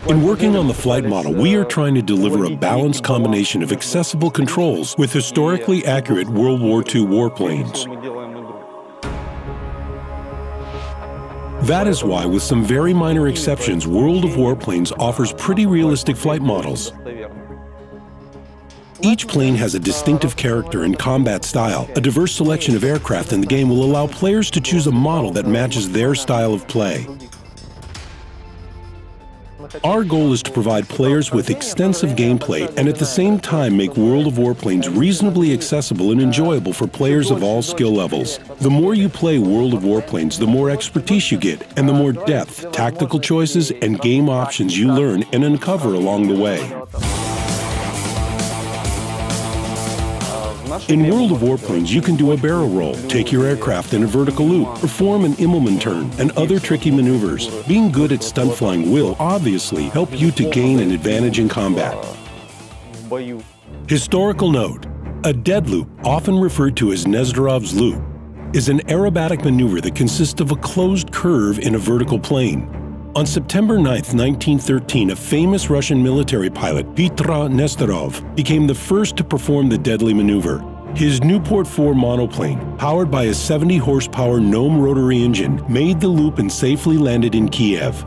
In working on the flight model, we are trying to deliver a balanced combination of accessible controls with historically accurate World War II warplanes. That is why, with some very minor exceptions, World of Warplanes offers pretty realistic flight models. Each plane has a distinctive character and combat style. A diverse selection of aircraft in the game will allow players to choose a model that matches their style of play. Our goal is to provide players with extensive gameplay and at the same time make World of Warplanes reasonably accessible and enjoyable for players of all skill levels. The more you play World of Warplanes, the more expertise you get, and the more depth, tactical choices, and game options you learn and uncover along the way. In World of Warplanes, you can do a barrel roll, take your aircraft in a vertical loop, perform an Immelman turn, and other tricky maneuvers. Being good at stunt flying will, obviously, help you to gain an advantage in combat. Historical note: a dead loop, often referred to as Nezdorov's loop, is an aerobatic maneuver that consists of a closed curve in a vertical plane. On September 9, 1913, a famous Russian military pilot, Pyotr Nestorov, became the first to perform the deadly maneuver. His Nieuport 4 monoplane, powered by a 70-horsepower Gnome rotary engine, made the loop and safely landed in Kiev.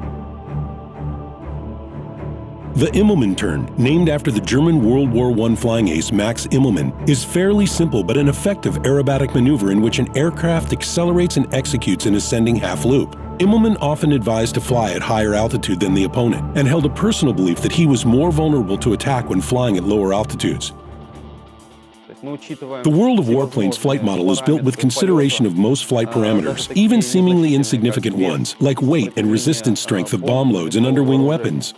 The Immelman turn, named after the German World War I flying ace Max Immelman, is fairly simple but an effective aerobatic maneuver in which an aircraft accelerates and executes an ascending half-loop. Immelman often advised to fly at higher altitude than the opponent, and held a personal belief that he was more vulnerable to attack when flying at lower altitudes. The World of Warplanes flight model is built with consideration of most flight parameters, even seemingly insignificant ones, like weight and resistance strength of bomb loads and underwing weapons.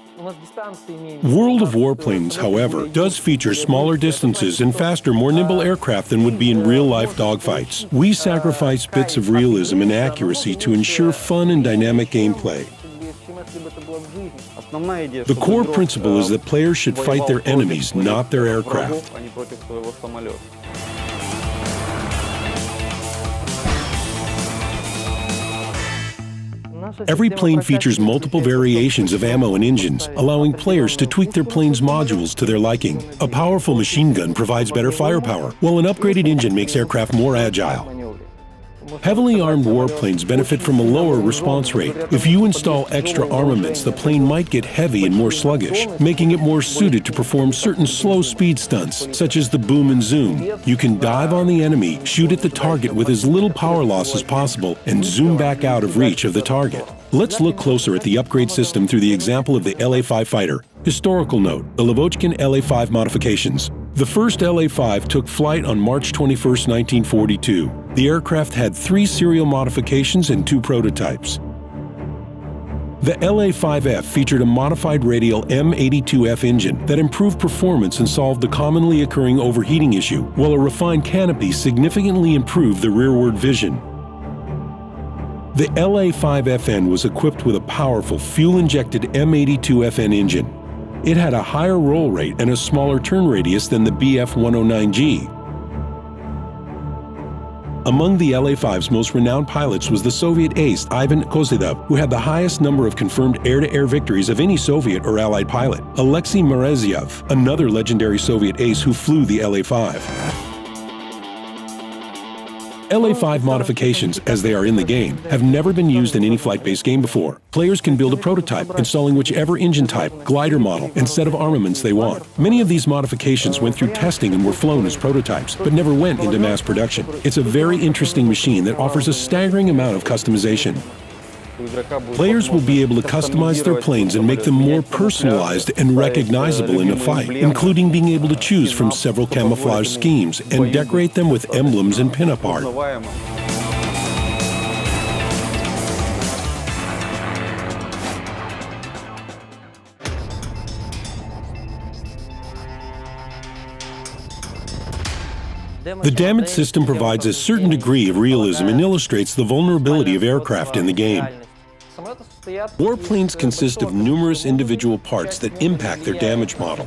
World of Warplanes, however, does feature smaller distances and faster, more nimble aircraft than would be in real-life dogfights. We sacrifice bits of realism and accuracy to ensure fun and dynamic gameplay. The core principle is that players should fight their enemies, not their aircraft. Every plane features multiple variations of ammo and engines, allowing players to tweak their plane's modules to their liking. A powerful machine gun provides better firepower, while an upgraded engine makes aircraft more agile. Heavily armed warplanes benefit from a lower response rate. If you install extra armaments, the plane might get heavy and more sluggish, making it more suited to perform certain slow speed stunts, such as the boom and zoom. You can dive on the enemy, shoot at the target with as little power loss as possible, and zoom back out of reach of the target. Let's look closer at the upgrade system through the example of the LA-5 fighter. Historical note: the Lavochkin LA-5 modifications. The first LA-5 took flight on March 21, 1942. The aircraft had 3 serial modifications and 2 prototypes. The LA-5F featured a modified radial M82F engine that improved performance and solved the commonly occurring overheating issue, while a refined canopy significantly improved the rearward vision. The LA-5FN was equipped with a powerful fuel-injected M82FN engine. It had a higher roll rate and a smaller turn radius than the BF-109G. Among the LA-5's most renowned pilots was the Soviet ace Ivan Kozydov, who had the highest number of confirmed air-to-air victories of any Soviet or Allied pilot. Alexei Morozoev, another legendary Soviet ace who flew the LA-5. LA-5 modifications, as they are in the game, have never been used in any flight-based game before. Players can build a prototype, installing whichever engine type, glider model, and set of armaments they want. Many of these modifications went through testing and were flown as prototypes, but never went into mass production. It's a very interesting machine that offers a staggering amount of customization. Players will be able to customize their planes and make them more personalized and recognizable in a fight, including being able to choose from several camouflage schemes and decorate them with emblems and pinup art. The damage system provides a certain degree of realism and illustrates the vulnerability of aircraft in the game. Warplanes consist of numerous individual parts that impact their damage model.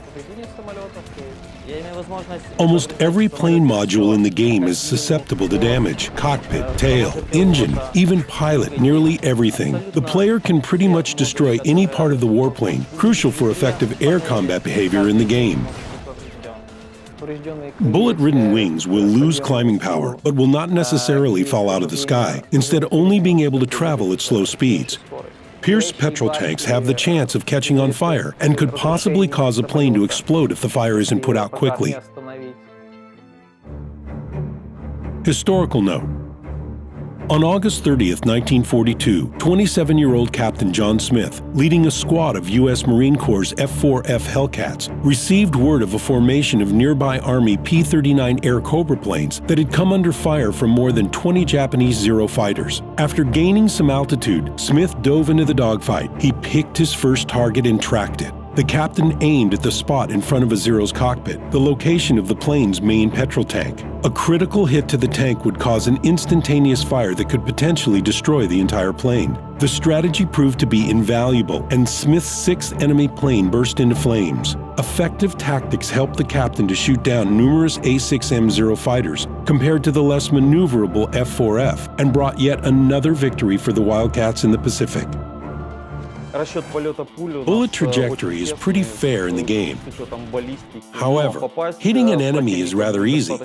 Almost every plane module in the game is susceptible to damage. Cockpit, tail, engine, even pilot, nearly everything. The player can pretty much destroy any part of the warplane, crucial for effective air combat behavior in the game. Bullet-ridden wings will lose climbing power, but will not necessarily fall out of the sky, instead only being able to travel at slow speeds. Pierced petrol tanks have the chance of catching on fire and could possibly cause a plane to explode if the fire isn't put out quickly. Historical note. On August 30th, 1942, 27-year-old Captain John Smith, leading a squad of U.S. Marine Corps' F-4F Hellcats, received word of a formation of nearby Army P-39 Air Cobra planes that had come under fire from more than 20 Japanese Zero fighters. After gaining some altitude, Smith dove into the dogfight. He picked his first target and tracked it. The captain aimed at the spot in front of a Zero's cockpit, the location of the plane's main petrol tank. A critical hit to the tank would cause an instantaneous fire that could potentially destroy the entire plane. The strategy proved to be invaluable, and Smith's sixth enemy plane burst into flames. Effective tactics helped the captain to shoot down numerous A-6M Zero fighters compared to the less maneuverable F-4F, and brought yet another victory for the Wildcats in the Pacific. Bullet trajectory is pretty fair in the game. However, hitting an enemy is rather easy.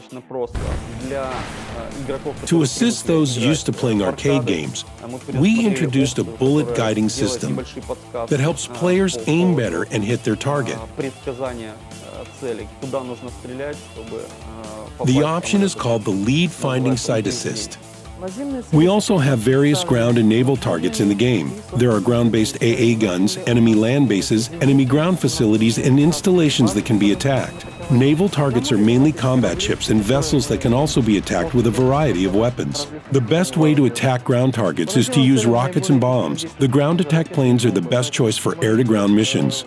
To assist those used to playing arcade games, we introduced a bullet guiding system that helps players aim better and hit their target. The option is called the Lead Finding Sight Assist. We also have various ground and naval targets in the game. There are ground-based AA guns, enemy land bases, enemy ground facilities, and installations that can be attacked. Naval targets are mainly combat ships and vessels that can also be attacked with a variety of weapons. The best way to attack ground targets is to use rockets and bombs. The ground attack planes are the best choice for air-to-ground missions.